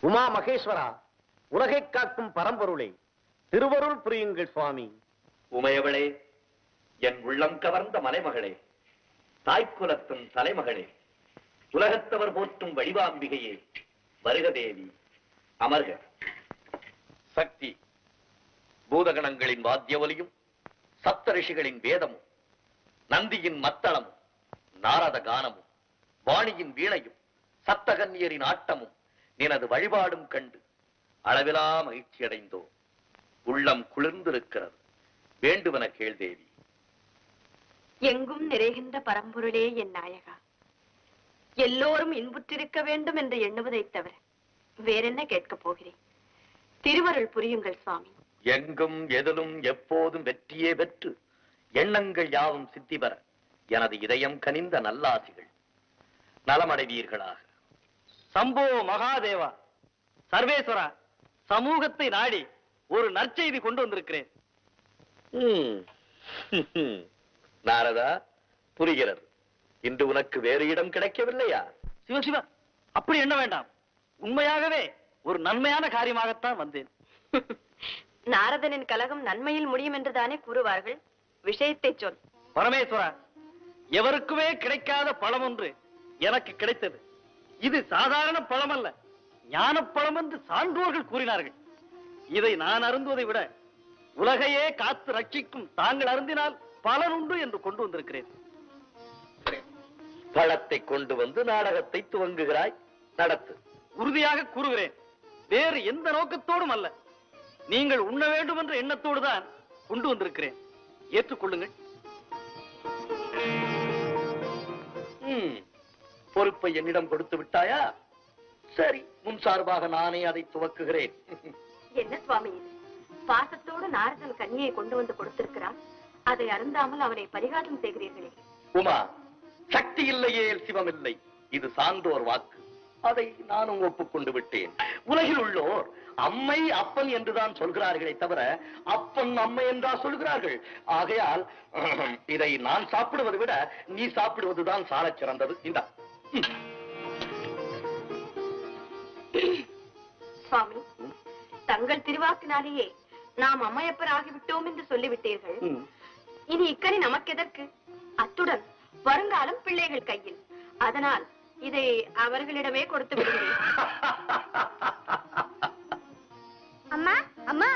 உமா மகேஸ்வரா, உலகை காக்கும் பரம்பொருளே, திருவருள் புரியுங்கள் சுவாமி. உமையவளே, என் உள்ளம் கவர்ந்த மலைமகளே, தாய்க்குலத்தின் தலைமகளே, உலகத்தவர் போற்றும் வடிவாம்பிகையே, வருக தேவி, அமர்க. சக்தி, பூதகணங்களின் வாத்திய ஒலியும், சப்த ரிஷிகளின் வேதமும், நந்தியின் மத்தளமும், நாரத கானமும், வாணியின் வீணையும், சப்தகன்னியரின் ஆட்டமும், நினது வழிபாடும் கண்டு அளவிலா மகிழ்ச்சி அடைந்தோம். உள்ளம் குளிர்ந்திருக்கிறது. வேண்டுவன கேள் தேவி. எங்கும் நிறைகின்ற பரம்பொருளே என் நாயகா, எல்லோரும் இன்புற்றிருக்க வேண்டும் என்று எண்ணுவதைத் தவிர வேறென்ன கேட்கப் போகிறேன்? திருவருள் புரியுங்கள் சுவாமி. எங்கும் எதிலும் எப்போதும் வெற்றியே பெற்று எண்ணங்கள் யாவும் சித்தி பெற எனது இதயம் கனிந்த நல்லாசிகள். நலமடைவீர்களாக. சம்போ மகாதேவா, சர்வேஸ்வரா, சமூகத்தை நாடி ஒரு நற்செய்தி கொண்டு வந்திருக்கிறேன். நாரதா, புரிகிறது. இன்று உனக்கு வேறு இடம் கிடைக்கவில்லையா? சிவசிவா, அப்படி எண்ண வேண்டாம். உண்மையாகவே ஒரு நன்மையான காரியமாகத்தான் வந்தேன். நாரதனின் கலகம் நன்மையில் முடியும் என்றுதானே கூறுவார்கள். விஷயத்தை சொல். பரமேஸ்வரா, எவருக்குமே கிடைக்காத பழம் ஒன்று எனக்கு கிடைத்தது. இது சாதாரண பழம் அல்ல, ஞான பழம் என்று சான்றோர்கள் கூறினார்கள். இதை நான் அருந்துவதை விட உலகையே காத்து ரட்சிக்கும் தாங்கள் அருந்தினால் பலன் உண்டு என்று கொண்டு வந்திருக்கிறேன். பழத்தை கொண்டு வந்து நாடகத்தை துவங்குகிறாய். நடத்து. உறுதியாக கூறுகிறேன், வேறு எந்த நோக்கத்தோடும் அல்ல. நீங்கள் உண்ண வேண்டும் என்ற எண்ணத்தோடு தான் கொண்டு வந்திருக்கிறேன். ஏற்றுக்கொள்ளுங்கள். பொறுப்பை என்னிடம் கொடுத்து விட்டாயா? சரி, முன் சார்பாக நானே அதை துவக்குகிறேன். என்ன சுவாமி இது? பாசத்தோடு நாரதன் கன்னியை கொண்டு வந்து கொடுத்திருக்கிறான். அதை அருந்தாமல் அவனை பரிகாரம் செய்கிறீர்களே. உமா, சக்தி இல்லையே சிவம் இல்லை. இது சான்றோர் வாக்கு. அதை நானும் ஒப்புக்கொண்டு விட்டேன். உலகில் உள்ளோர் அம்மை அப்பன் என்றுதான் சொல்கிறார்களே தவிர அப்பன் அம்மை என்றா சொல்கிறார்கள். ஆகையால் இதை நான் சாப்பிடுவதை விட நீ சாப்பிடுவதுதான் சாலச் சிறந்தது. இந்த சுவாமி, தங்கள் திருவாக்கினாலேயே நாம் அம்மையப்பர் ஆகிவிட்டோம் என்று சொல்லிவிட்டீர்கள். இனி இக்கனி நமக்கு எதற்கு? அத்துடன் வருங்காலம் பிள்ளைகள் கையில். அதனால் இதை அவர்களிடமே கொடுத்து விடுகிறேன். அம்மா, அம்மா,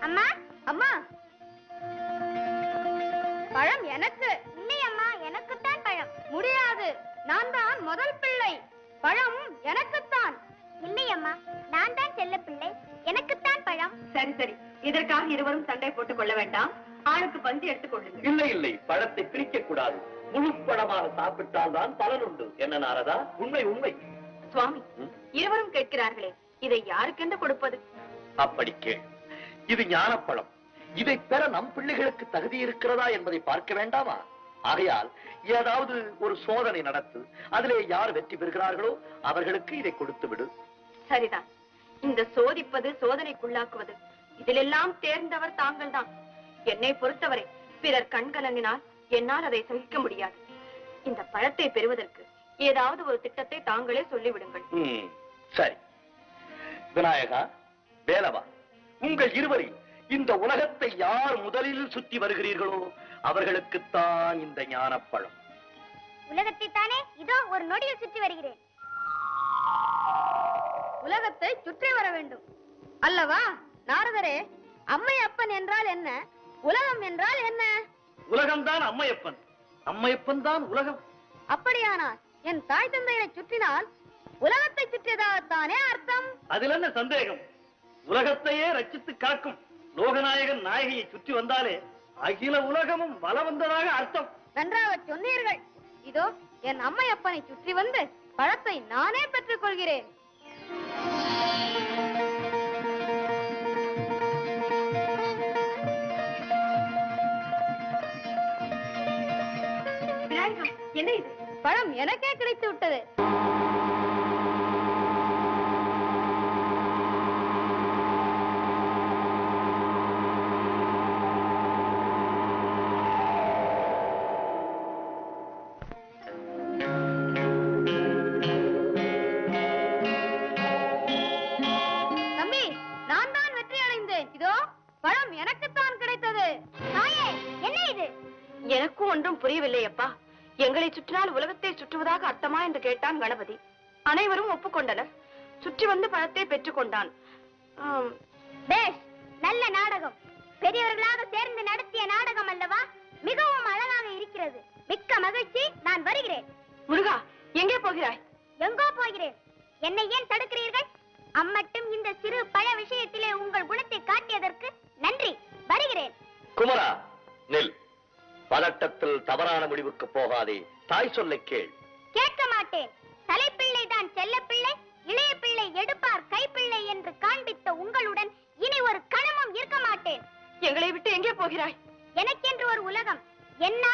அம்மா, அம்மா, பழம் எனக்கு இல்லை. அம்மா, எனக்குத்தான் பழம். முடியாது, நான் தான் முதல் பிள்ளை. பழம் எனக்குத்தான். இல்லை அம்மா, நான் தான் செல்ல பிள்ளை, எனக்குத்தான் பழம். சரி சரி, இதற்காக இருவரும் சண்டை போட்டுக் கொள்ள வேண்டாம். ஆளுக்கு பந்தி எடுத்துக் கொள்ளுங்கள். இல்லை இல்லை, பழத்தை பிரிக்க கூடாது. முழு பழமாக சாப்பிட்டால் தான் பலன் உண்டு. என்ன நாரதா? உண்மை உண்மை. சுவாமி, இருவரும் கேட்கிறார்களே, இதை யாருக்கென்று கொடுப்பது? அப்படி கேள். இது ஞானப்பழம். இதை பெற நம் பிள்ளைகளுக்கு தகுதி இருக்கிறதா என்பதை பார்க்க வேண்டாமா? ஆகையால் ஏதாவது ஒரு சோதனை நடத்து. அதிலே யார் வெற்றி பெறுகிறார்களோ அவர்களுக்கு இதை கொடுத்து விடு. சரிதான். இந்த சோதிப்பது, சோதனைக்குள்ளாக்குவது, இதிலெல்லாம் தேர்ந்தவர் தாங்கள் தான். என்னை பொறுத்தவரை பிறர் கண்கலங்கினால் என்னால் அதை சகிக்க முடியாது. இந்த பழத்தை பெறுவதற்கு ஏதாவது ஒரு திட்டத்தை தாங்களே சொல்லிவிடுங்கள். சரி. விநாயகா, வேலவா, உங்கள் இருவரில் இந்த உலகத்தை யார் முதலில் சுற்றி வருகிறீர்களோ அவர்களுக்குத்தான் இந்த ஞானப்பழம். உலகத்தை தானே இதோ ஒரு நொடியில் சுற்றி வருகிறேன். உலகத்தை சுற்றி வர வேண்டும் அல்லவா நாரதரே? அம்மை அப்பன் என்றால் என்ன? உலகம் என்றால் என்ன? உலகம்தான் அம்மையப்பன், அம்மையப்பன் தான் உலகம். அப்படியானால் என் தாய் தந்தையை சுற்றினால் உலகத்தை சுற்றியதாகத்தானே அர்த்தம்? அதில் என்ன சந்தேகம்? உலகத்தையே ரட்சித்து காக்கும் லோகநாயகன் நாயகியை சுற்றி வந்தாலே அகில உலகமும் வல வந்ததாக அர்த்தம். நன்றாக சொன்னீர்கள். இதோ என் அம்மையப்பனை சுற்றி வந்து பழத்தை நானே பெற்றுக் கொள்கிறேன். என்ன இது? பழம் எனக்கே கிடைத்து விட்டது. மாட்டேன். இதோ பழம் எனக்குத்தான் கிடைத்தது. தாயே, என்ன இது? எனக்கும் ஒன்றும் புரியவில்லை அப்பா. எங்களை சுற்றினால் உலகத்தை சுற்றுவதாக அர்த்தமா என்று கேட்டான் கணபதி. அனைவரும் ஒப்புக்கொண்டனர். சுற்றி வந்து பழத்தை பெற்றுக் கொண்டான். பேஷ், நல்ல நாடகம். பெரியவர்களாக சேர்ந்து நடத்திய நாடகம் அல்லவா? மிகவும் அழகாக இருக்கிறது. மிக்க மகிழ்ச்சி. நான் வருகிறேன். முருகா, எங்கே போகிறாய்? எங்கோ போகிறேன். என்னை ஏன் தடுக்கிறீர்கள்? அம்மட்டும் இந்த சிறு பழ விஷயத்திலே உங்கள் குணத்தை காட்டியதற்கு நன்றி. வருகிறேன். குமரா, நில். பதட்டத்தில் தவறான முடிவுக்கு போகாதே. தாய் சொல்லை கேள். கேட்க மாட்டேன். தலைப்பிள்ளை தான் செல்ல பிள்ளை, இளைய பிள்ளை எடுப்பார் கைப்பிள்ளை என்று காண்பித்த உங்களுடன் இனி ஒரு கணமும் இருக்க மாட்டேன். எங்களை விட்டு எங்கே போகிறாய்? எனக்கென்று ஒரு உலகம். என்னால்